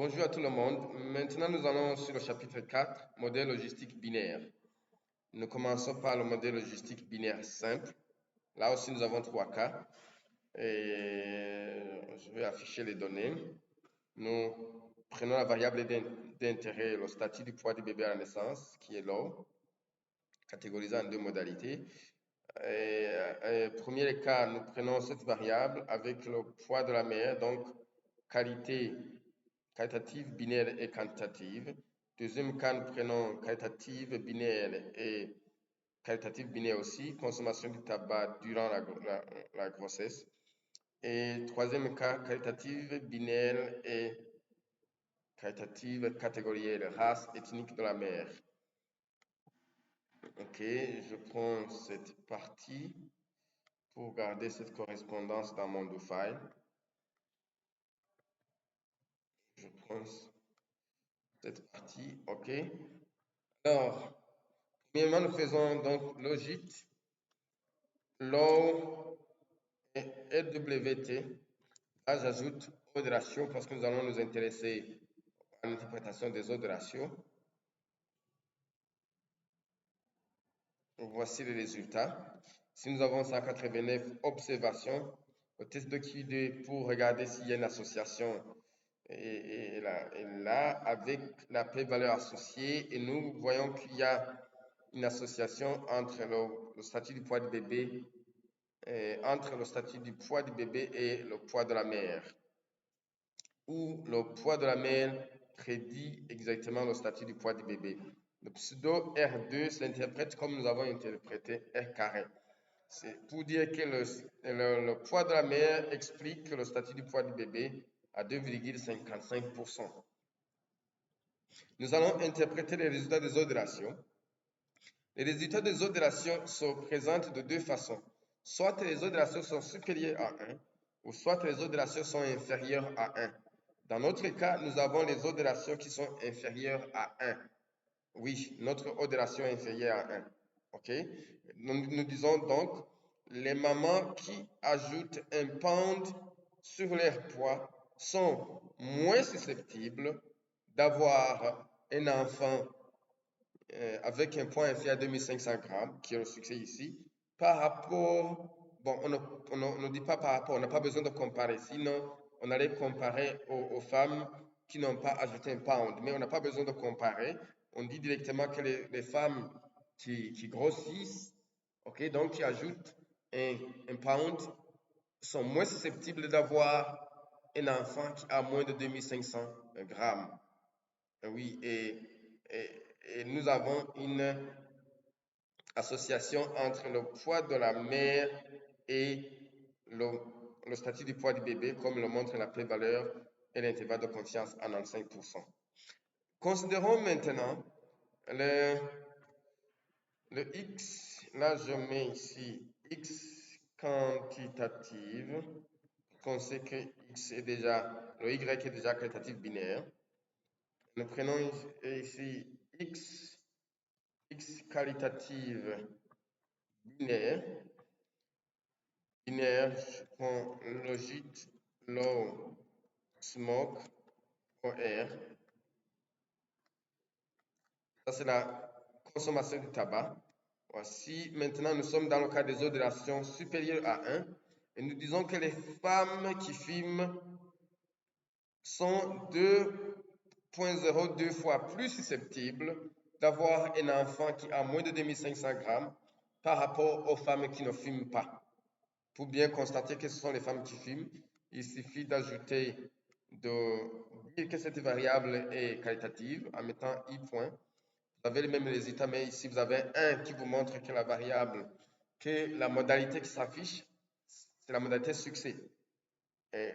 Bonjour à tout le monde. Maintenant, nous allons sur le chapitre 4, modèle logistique binaire. Nous commençons par le modèle logistique binaire simple. Là aussi, nous avons 3 cas. Et je vais afficher les données. Nous prenons la variable d'intérêt, le statut du poids du bébé à la naissance, qui est l'eau, catégorisé en 2 modalités. Premier cas, nous prenons cette variable avec le poids de la mère, donc qualitative, binaire et quantitative. Deuxième cas, nous prenons qualitative, binaire et qualitative, binaire aussi, consommation du tabac durant la grossesse. Et troisième cas, qualitative, binaire et qualitative catégorielle, race ethnique de la mère. Ok, je prends cette partie pour garder cette correspondance dans mon do file. Je prends cette partie, ok. Alors, premièrement, nous faisons donc logit, low et LWT. Là, j'ajoute eau de ratio parce que nous allons nous intéresser à l'interprétation des eaux de ratio. Voici les résultats. Si nous avons 189 observations, le test de QD pour regarder s'il y a une association est là avec la p-valeur associée et nous voyons qu'il y a une association entre le statut du poids du bébé entre le statut du poids du bébé et le poids de la mère, où le poids de la mère prédit exactement le statut du poids du bébé. Le pseudo R2 s'interprète comme nous avons interprété R carré. C'est pour dire que le poids de la mère explique le statut du poids du bébé à 2,55%. Nous allons interpréter les résultats des opérations. Les résultats des opérations se présentent de deux façons. Soit les opérations sont supérieures à 1, ou soit les opérations sont inférieures à 1. Dans notre cas, nous avons les opérations qui sont inférieures à 1. Oui, notre opération est inférieure à 1. OK? Nous disons donc, les mamans qui ajoutent un pound sur leur poids sont moins susceptibles d'avoir un enfant avec un poids inférieur à 2500 grammes, qui est le succès ici, par rapport, bon, on ne dit pas par rapport, on n'a pas besoin de comparer, sinon on allait comparer aux femmes qui n'ont pas ajouté un pound, mais on n'a pas besoin de comparer, on dit directement que les femmes qui grossissent, ok, donc qui ajoutent un pound, sont moins susceptibles d'avoir un enfant qui a moins de 2500 grammes. Oui, et nous avons une association entre le poids de la mère et le statut du poids du bébé, comme le montre la p-valeur et l'intervalle de confiance à 95%. Considérons maintenant le X, là je mets ici X quantitative, qu'on sait que X est déjà, le Y est déjà qualitatif binaire. Nous prenons ici X qualitative binaire. Binaire, je prends logit, low, smoke, OR. Ça, c'est la consommation du tabac. Voici, maintenant, nous sommes dans le cas des opérations supérieures à 1. Et nous disons que les femmes qui fument sont 2,02 fois plus susceptibles d'avoir un enfant qui a moins de 2500 grammes par rapport aux femmes qui ne fument pas. Pour bien constater que ce sont les femmes qui fument, il suffit d'ajouter, de dire que cette variable est qualitative en mettant i point. Vous avez le même résultat, mais ici vous avez un qui vous montre que la variable, que la modalité qui s'affiche, c'est la modalité succès. Et,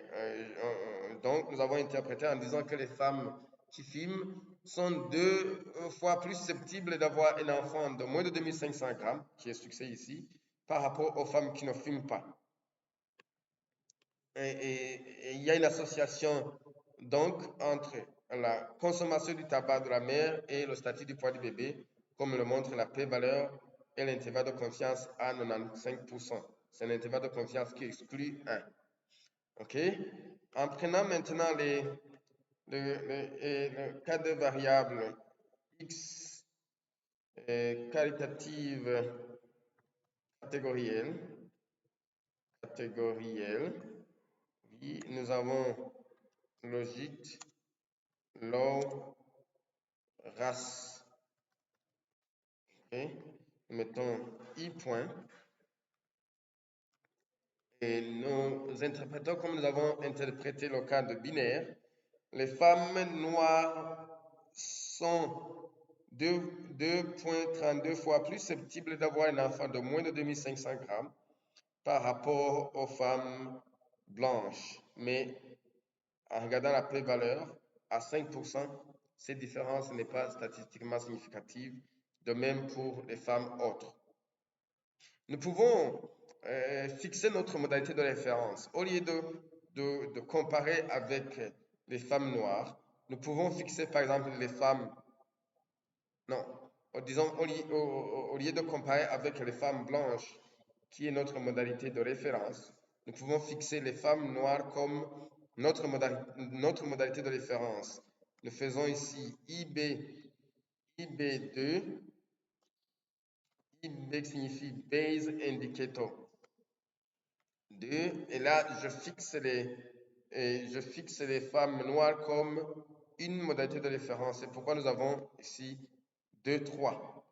donc nous avons interprété en disant que les femmes qui fument sont 2 fois plus susceptibles d'avoir un enfant de moins de 2500 grammes, qui est succès ici, par rapport aux femmes qui ne fument pas. Et il y a une association donc entre la consommation du tabac de la mère et le statut du poids du bébé, comme le montre la p-valeur et l'intervalle de confiance à 95%. C'est l'intervalle de confiance qui exclut 1. OK? En prenant maintenant le cas de variable X qualitative catégorielle. Oui, nous avons logique, law, race. Okay. Nous mettons I point. Et nous interprétons comme nous avons interprété le cas de binaire. Les femmes noires sont 2,32 fois plus susceptibles d'avoir un enfant de moins de 2500 grammes par rapport aux femmes blanches. Mais en regardant la prévaleur, à 5%, cette différence n'est pas statistiquement significative, de même pour les femmes autres. Nous pouvons fixer notre modalité de référence. Au lieu de comparer avec les femmes noires, nous pouvons fixer par exemple les femmes, non, disons au lieu de comparer avec les femmes blanches, qui est notre modalité de référence, nous pouvons fixer les femmes noires comme notre modalité de référence. Nous faisons ici IB2, IB signifie Base Indicator 2, et là je fixe les femmes noires comme une modalité de référence. C'est pourquoi nous avons ici 2, 3.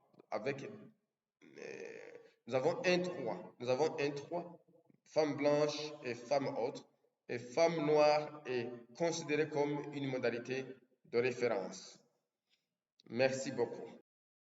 Nous avons 1, 3. Nous avons 1, 3, femmes blanches et femmes autres. Et femme noire est considérée comme une modalité de référence. Merci beaucoup.